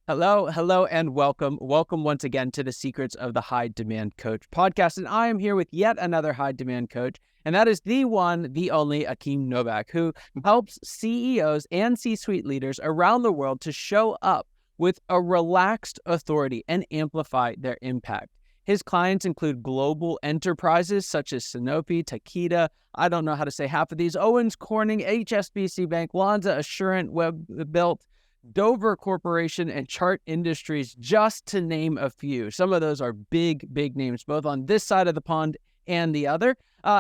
Hello, and welcome. Welcome once again to the Secrets of the High Demand Coach podcast. And I am here with yet another high demand coach, and that is the one, the only Achim Nowak, who helps CEOs and C-suite leaders around the world to show up with a relaxed authority and amplify their impact. His clients include global enterprises such as Sanofi, Takeda, I don't know how to say half of these, Owens Corning, HSBC Bank, Lonza, Assurant, Welbilt, Dover Corporation, and Chart Industries, just to name a few. Some of those are big names, both on this side of the pond and the other.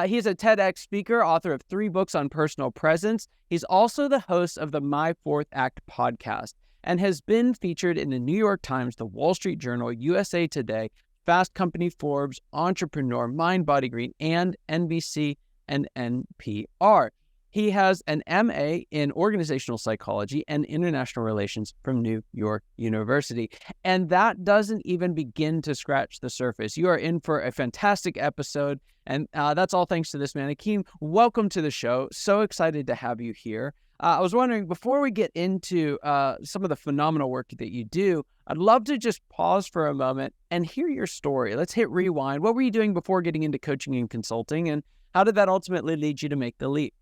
He's a TEDx speaker, author of 3 books on personal presence. He's also the host of the My Fourth Act podcast and has been featured in the New York Times, the Wall Street Journal, USA Today, Fast Company, Forbes, Entrepreneur, MindBodyGreen, and NBC and NPR. He has an MA in organizational psychology and international relations from New York University. And that doesn't even begin to scratch the surface. You are in for a fantastic episode. And that's all thanks to this man. Achim, welcome to the show. So excited to have you here. I was wondering, before we get into some of the phenomenal work that you do, I'd love to just pause for a moment and hear your story. Let's hit rewind. What were you doing before getting into coaching and consulting? And how did that ultimately lead you to make the leap?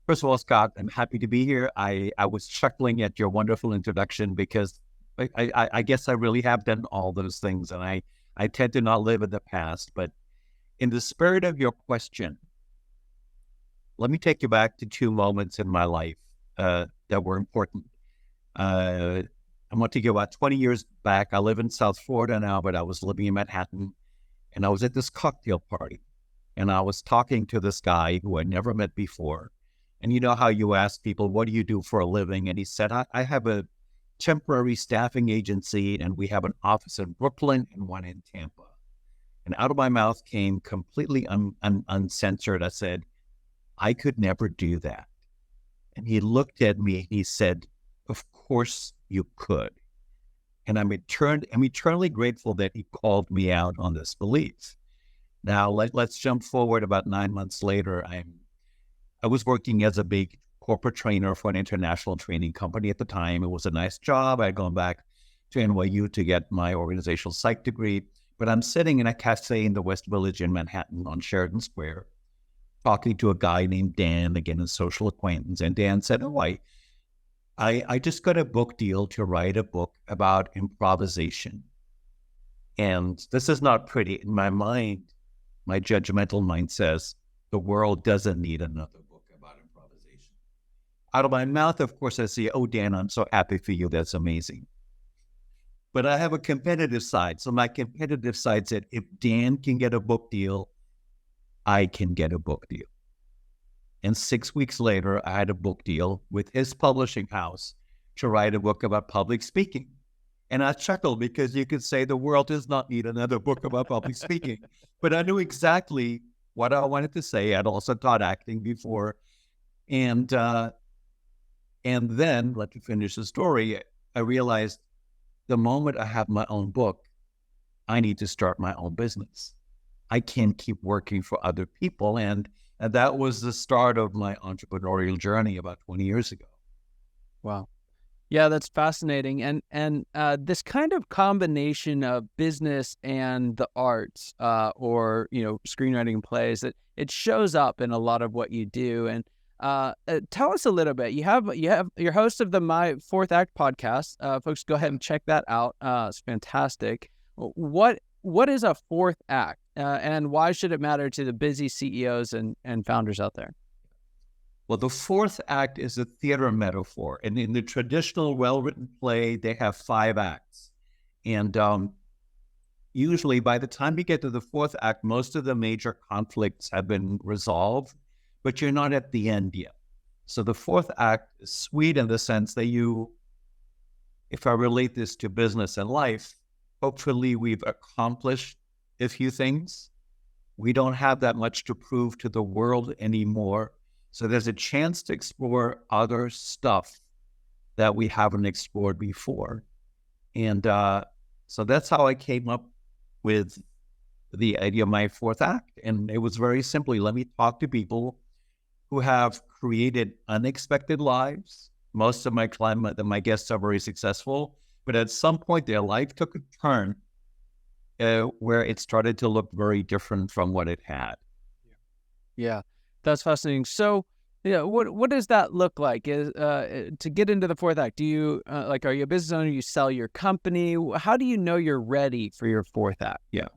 First of all, Scott, I'm happy to be here. I was chuckling at your wonderful introduction because I guess I really have done all those things, and I tend to not live in the past. But in the spirit of your question, let me take you back to 2 moments in my life that were important. I want to go about 20 years back. I live in South Florida now, but I was living in Manhattan, and I was at this cocktail party, and I was talking to this guy who I'd never met before. And you know how you ask people, what do you do for a living? And he said, I have a temporary staffing agency, and we have an office in Brooklyn and one in Tampa. And out of my mouth came completely uncensored. I said, I could never do that. And he looked at me, he said, of course you could. And I'm eternally grateful that he called me out on this belief. Now, let's jump forward about 9 months later. I was working as a big corporate trainer for an international training company at the time. It was a nice job. I had gone back to NYU to get my organizational psych degree, but I'm sitting in a cafe in the West Village in Manhattan on Sheridan Square, talking to a guy named Dan, again, a social acquaintance. And Dan said, I just got a book deal to write a book about improvisation. And this is not pretty. In my mind, my judgmental mind says, the world doesn't need another book about improvisation. Out of my mouth, of course, I say, oh, Dan, I'm so happy for you. That's amazing. But I have a competitive side. So my competitive side said, if Dan can get a book deal, I can get a book deal. And 6 weeks later, I had a book deal with his publishing house to write a book about public speaking. And I chuckled because you could say the world does not need another book about public speaking. But I knew exactly what I wanted to say. I'd also taught acting before. And then, let me finish the story, I realized the moment I have my own book, I need to start my own business. I can't keep working for other people. And that was the start of my entrepreneurial journey about 20 years ago. Wow. Yeah, that's fascinating. And this kind of combination of business and the arts, or screenwriting plays, it shows up in a lot of what you do. And tell us a little bit. You're host of the My Fourth Act podcast. Folks, go ahead and check that out. It's fantastic. What is a fourth act, and why should it matter to the busy CEOs and founders out there? Well, the fourth act is a theater metaphor. And in the traditional well-written play, they have 5 acts. And usually by the time you get to the fourth act, most of the major conflicts have been resolved, but you're not at the end yet. So the fourth act is sweet in the sense that if I relate this to business and life, hopefully we've accomplished a few things. We don't have that much to prove to the world anymore. So there's a chance to explore other stuff that we haven't explored before. And so that's how I came up with the idea of my fourth act. And it was very simply, let me talk to people who have created unexpected lives, Most of my guests are very successful, but at some point their life took a turn where it started to look very different from what it had. Yeah, that's fascinating. So, yeah, what does that look like? Is to get into the fourth act? Do you are you a business owner? You sell your company. How do you know you're ready for your fourth act? Yeah,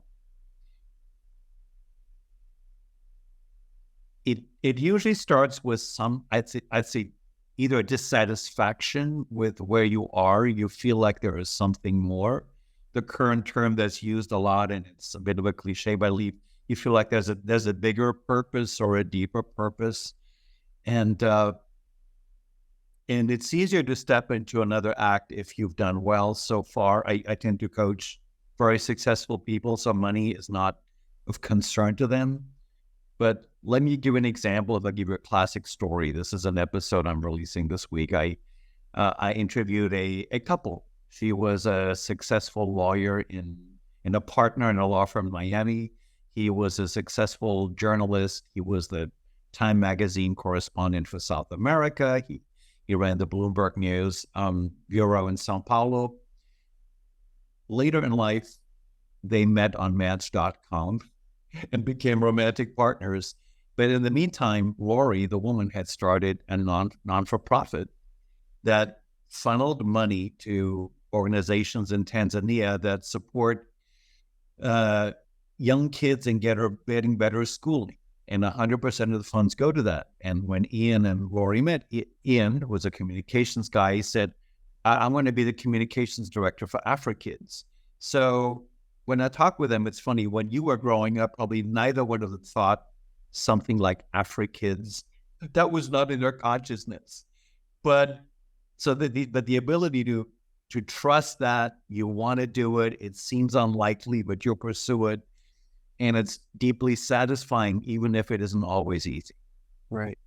it usually starts with some, I'd say either a dissatisfaction with where you are. You feel like there is something more. The current term that's used a lot, and it's a bit of a cliche, but I believe you feel like there's a bigger purpose or a deeper purpose. And it's easier to step into another act if you've done well so far. I tend to coach very successful people, so money is not of concern to them. But let me give an example. I'll give you a classic story. This is an episode I'm releasing this week. I interviewed a couple. She was a successful lawyer and a partner in a law firm in Miami. He was a successful journalist. He was the Time magazine correspondent for South America. He ran the Bloomberg News bureau in Sao Paulo. Later in life, they met on Match.com and became romantic partners. But in the meantime, Lori, the woman, had started a non-for-profit that funneled money to organizations in Tanzania that support young kids and getting better schooling. And 100% of the funds go to that. And when Ian and Lori met, Ian was a communications guy. He said, I'm going to be the communications director for AfriKids. So when I talk with them, it's funny, when you were growing up, probably neither would have thought something like AfriKids. That was not in their consciousness. But the ability to trust that you want to do it, it seems unlikely, but you'll pursue it. And it's deeply satisfying, even if it isn't always easy. Right.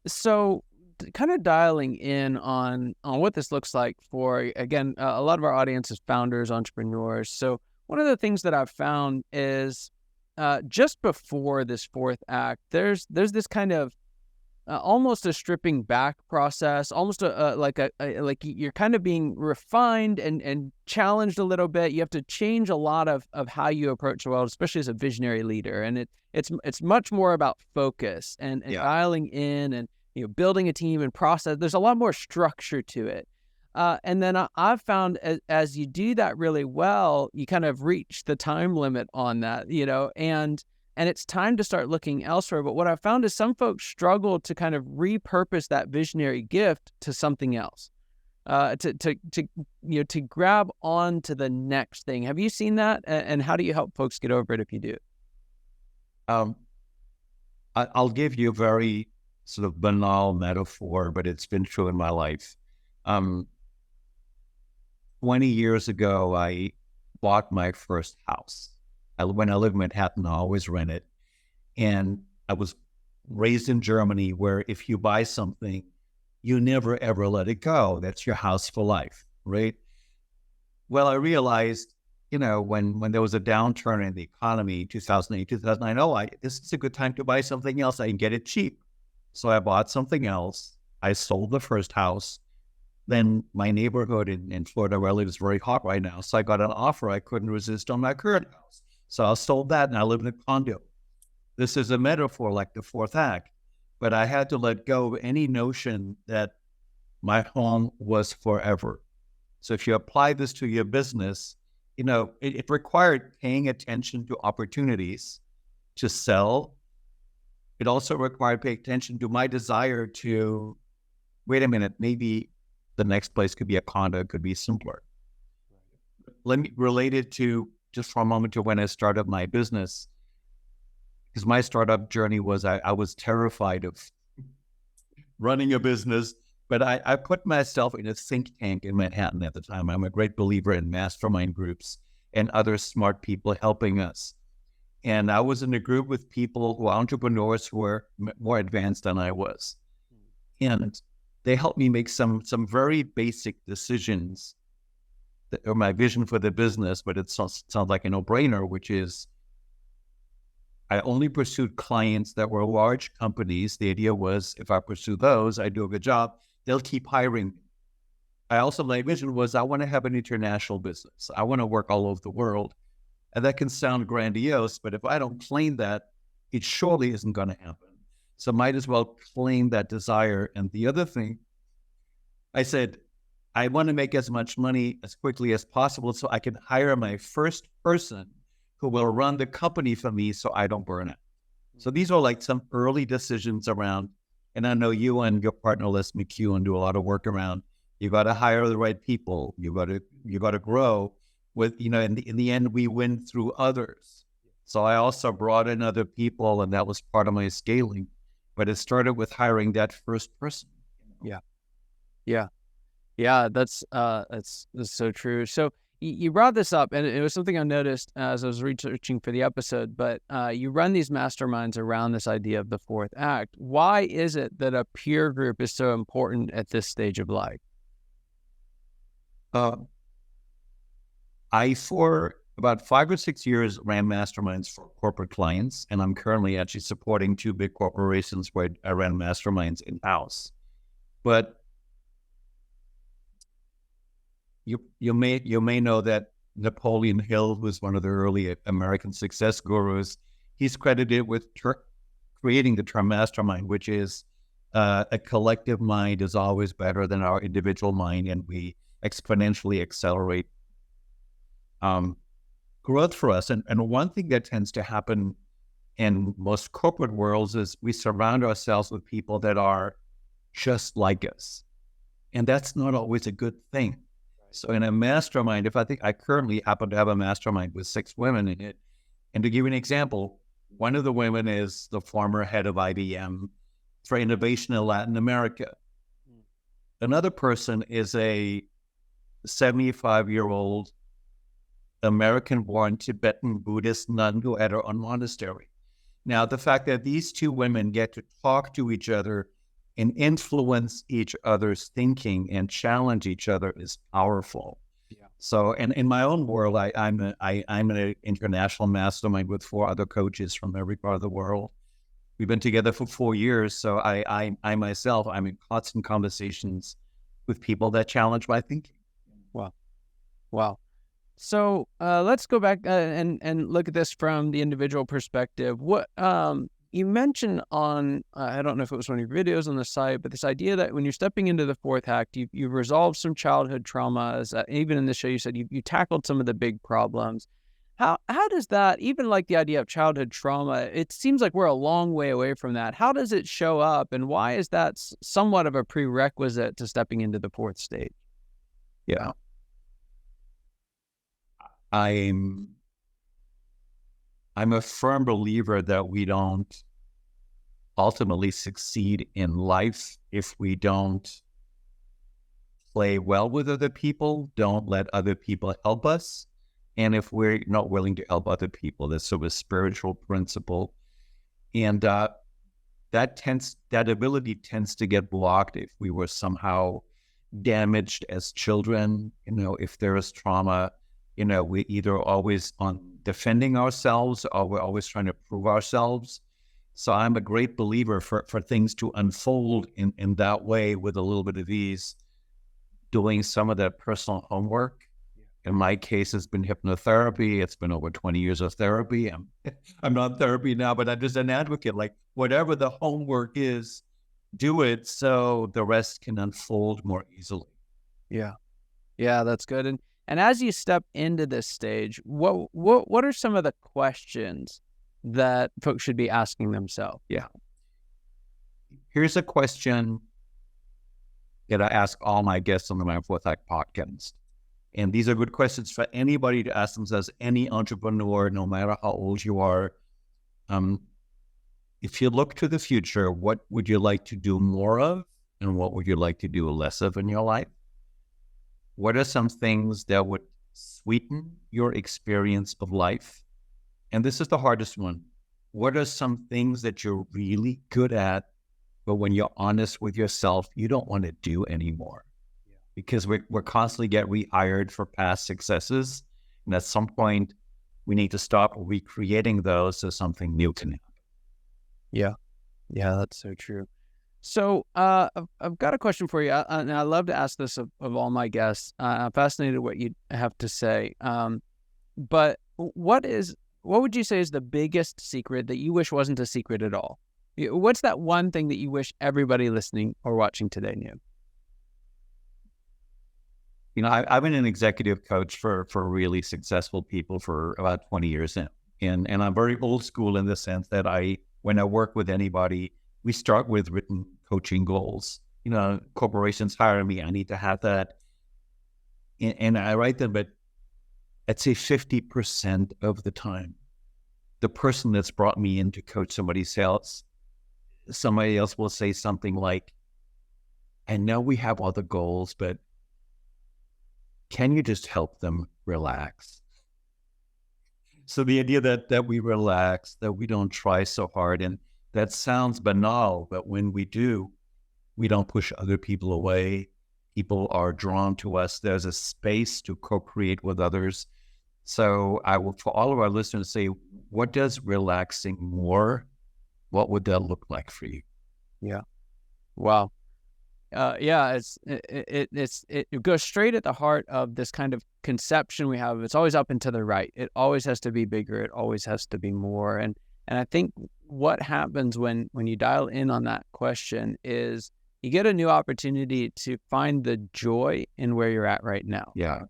So kind of dialing in on what this looks like for, again, a lot of our audience is founders, entrepreneurs. So one of the things that I've found is just before this fourth act, there's this kind of almost a stripping back process, almost like you're kind of being refined and challenged a little bit. You have to change a lot of how you approach the world, especially as a visionary leader. And it's much more about focus and dialing in and building a team and process. There's a lot more structure to it. And then I've found as you do that really well, you kind of reach the time limit on that, and it's time to start looking elsewhere. But what I found is some folks struggle to kind of repurpose that visionary gift to something else, to grab on to the next thing. Have you seen that? And how do you help folks get over it if you do? I'll give you a very sort of banal metaphor, but it's been true in my life. 20 years ago, I bought my first house. When I lived in Manhattan, I always rented. And I was raised in Germany, where if you buy something, you never, ever let it go. That's your house for life, right? Well, I realized, when there was a downturn in the economy, 2008, 2009, this is a good time to buy something else. I can get it cheap. So I bought something else. I sold the first house. Then my neighborhood in Florida where I live is very hot right now. So I got an offer I couldn't resist on my current house. So I sold that and I live in a condo. This is a metaphor like the fourth act, but I had to let go of any notion that my home was forever. So if you apply this to your business, it required paying attention to opportunities to sell. It also required paying attention to my desire to, wait a minute, maybe the next place could be a condo, it could be simpler. Let me relate it to, just for a moment, to when I started my business, because my startup journey was, I was terrified of running a business, but I put myself in a think tank in Manhattan at the time. I'm a great believer in mastermind groups and other smart people helping us. And I was in a group with people who are entrepreneurs who were more advanced than I was. And they helped me make some very basic decisions that are my vision for the business, but it sounds like a no-brainer, which is, I only pursued clients that were large companies. The idea was if I pursue those, I do a good job, they'll keep hiring me. My vision was I want to have an international business. I want to work all over the world. And that can sound grandiose, but if I don't claim that, it surely isn't going to happen. So might as well claim that desire. And the other thing, I said, I want to make as much money as quickly as possible so I can hire my first person who will run the company for me so I don't burn out. So these are like some early decisions around, and I know you and your partner, Les McEwen, do a lot of work around, you got to hire the right people. You got to grow with, in the end, we win through others. So I also brought in other people, and that was part of my scaling. But it started with hiring that first person. Yeah. That's so true. So you brought this up, and it was something I noticed as I was researching for the episode. But you run these masterminds around this idea of the fourth act. Why is it that a peer group is so important at this stage of life? I, for about 5 or 6 years, ran masterminds for corporate clients, and I'm currently actually supporting 2 big corporations where I ran masterminds in-house. But you may know that Napoleon Hill, who's one of the early American success gurus, he's credited with creating the term mastermind, which is a collective mind is always better than our individual mind, and we exponentially accelerate growth for us. And one thing that tends to happen in most corporate worlds is we surround ourselves with people that are just like us. And that's not always a good thing. So in a mastermind, I currently happen to have a mastermind with 6 women in it. And to give you an example, one of the women is the former head of IBM for innovation in Latin America. Another person is a 75-year-old American-born Tibetan Buddhist nun who had her own monastery. Now, the fact that these 2 women get to talk to each other and influence each other's thinking and challenge each other is powerful. Yeah. So, and in my own world, I'm an international mastermind with 4 other coaches from every part of the world. We've been together for 4 years. So I myself, I'm in constant conversations with people that challenge my thinking. Wow. So let's go back and look at this from the individual perspective. What you mentioned on, I don't know if it was one of your videos on the site, but this idea that when you're stepping into the fourth act, you've resolved some childhood traumas. Even in the show, you said you tackled some of the big problems. How does that, even like the idea of childhood trauma, it seems like we're a long way away from that. How does it show up, and why is that somewhat of a prerequisite to stepping into the fourth stage? Yeah. I'm a firm believer that we don't ultimately succeed in life if we don't play well with other people, don't let other people help us, and if we're not willing to help other people. That's sort of a spiritual principle. And that ability tends to get blocked if we were somehow damaged as children. If there is trauma, we either always on defending ourselves or we're always trying to prove ourselves. So I'm a great believer for things to unfold in that way with a little bit of ease, doing some of that personal homework. In my case, it's been hypnotherapy. It's been over 20 years of therapy. I'm not in therapy now, but I'm just an advocate. Like whatever the homework is, do it so the rest can unfold more easily. Yeah, that's good. And as you step into this stage, what are some of the questions that folks should be asking themselves? Yeah. Here's a question that I ask all my guests on the My Fourth Act podcast. And these are good questions for anybody to ask themselves, any entrepreneur, no matter how old you are. If you look to the future, what would you like to do more of? And what would you like to do less of in your life? What are some things that would sweeten your experience of life? And this is the hardest one. What are some things that you're really good at, but when you're honest with yourself, you don't want to do anymore? Because we're constantly get rehired for past successes. And at some point, we need to stop recreating those so something new can happen. Yeah. Yeah, that's so true. So I've got a question for you, and I love to ask this of all my guests. I'm fascinated what you have to say. But what would you say is the biggest secret that you wish wasn't a secret at all? What's that one thing that you wish everybody listening or watching today knew? I've been an executive coach for really successful people for about 20 years now. And I'm very old school in the sense that when I work with anybody, we start with written coaching goals. Corporations hire me, I need to have that. And I write them, but I'd say 50% of the time, the person that's brought me in to coach somebody else will say something like, "I know we have other goals, but can you just help them relax?" So the idea that we relax, that we don't try so hard, and that sounds banal, but when we do, we don't push other people away. People are drawn to us. There's a space to co-create with others. So I will, for all of our listeners, say, what does relaxing more? What would that look like for you? Yeah. Wow. Yeah, it goes straight at the heart of this kind of conception we have. It's always up and to the right. It always has to be bigger. It always has to be more. And I think what happens when you dial in on that question is you get a new opportunity to find the joy in where you're at right now. Yeah.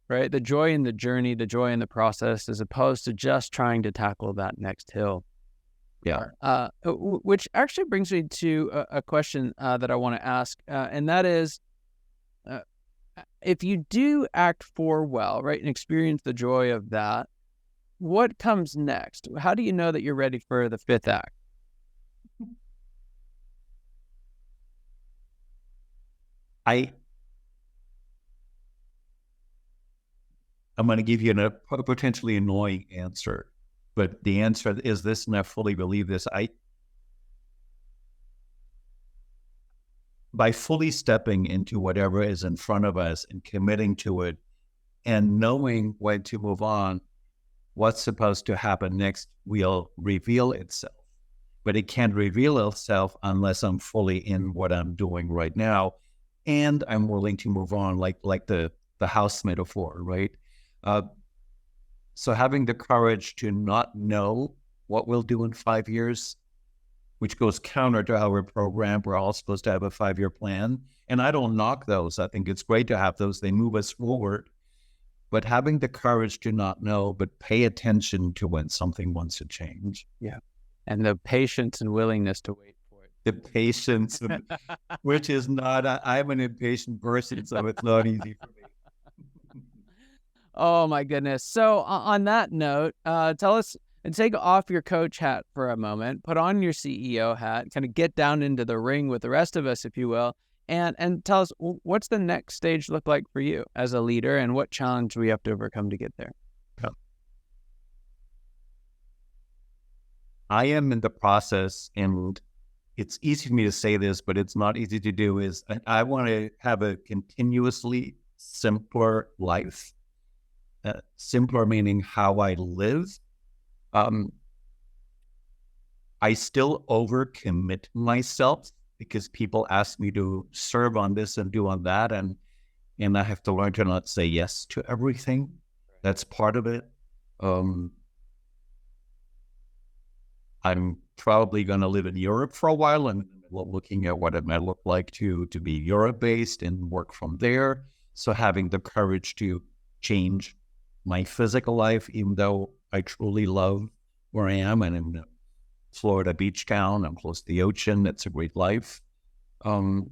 Right? The joy in the journey, the joy in the process, as opposed to just trying to tackle that next hill. Yeah. Which actually brings me to a question that I want to ask, and that is, if you do act for well, right, and experience the joy of that, what comes next? How do you know that you're ready for the fifth act? I'm going to give you a potentially annoying answer. But the answer is this, and I fully believe this. By fully stepping into whatever is in front of us and committing to it and knowing when to move on, what's supposed to happen next will reveal itself. But it can't reveal itself unless I'm fully in what I'm doing right now and I'm willing to move on, like the house metaphor, right? So having the courage to not know what we'll do in 5 years, which goes counter to our program. We're all supposed to have a 5-year plan. And I don't knock those. I think it's great to have those. They move us forward. But having the courage to not know, but pay attention to when something wants to change. Yeah. And the patience and willingness to wait for it. The patience, which is not, I'm an impatient person, so it's not easy for me. Oh my goodness. So on that note, tell us, and take off your coach hat for a moment, put on your CEO hat, kind of get down into the ring with the rest of us, if you will, and tell us, what's the next stage look like for you as a leader, and what challenge we have to overcome to get there? Yeah. I am in the process, and it's easy for me to say this, but it's not easy to do, is I want to have a continuously simpler life. Simpler meaning how I live. I still overcommit myself because people ask me to serve on this and do on that, and I have to learn to not say yes to everything. That's part of it. I'm probably going to live in Europe for a while, and looking at what it might look like to be Europe-based and work from there. So having the courage to change my physical life, even though I truly love where I am, and in a Florida beach town, I'm close to the ocean. It's a great life. But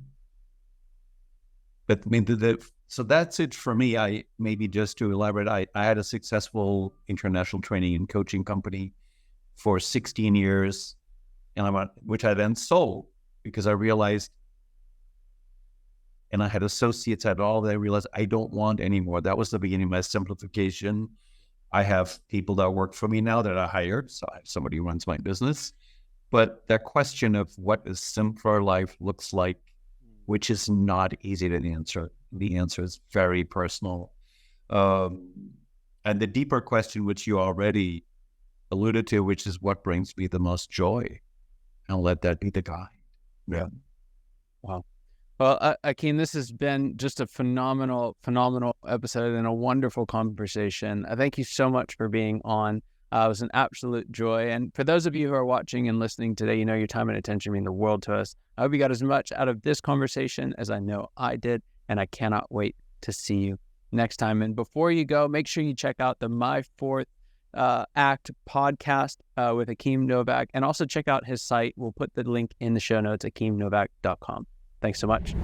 I mean, so that's it for me. Maybe just to elaborate, I had a successful international training and coaching company for 16 years, and which I then sold because I realized, and I had associates at all that I realized I don't want anymore. That was the beginning of my simplification. I have people that work for me now that I hired, so I have somebody who runs my business. But that question of what a simpler life looks like, which is not easy to answer. The answer is very personal. I And the deeper question, which you already alluded to, which is what brings me the most joy, and let that be the guide. Yeah. Wow. Well, Achim, this has been just a phenomenal episode and a wonderful conversation. Thank you so much for being on. It was an absolute joy. And for those of you who are watching and listening today, your time and attention mean the world to us. I hope you got as much out of this conversation as I know I did, and I cannot wait to see you next time. And before you go, make sure you check out the My Fourth Act podcast with Achim Nowak, and also check out his site. We'll put the link in the show notes, achimnowak.com. Thanks so much.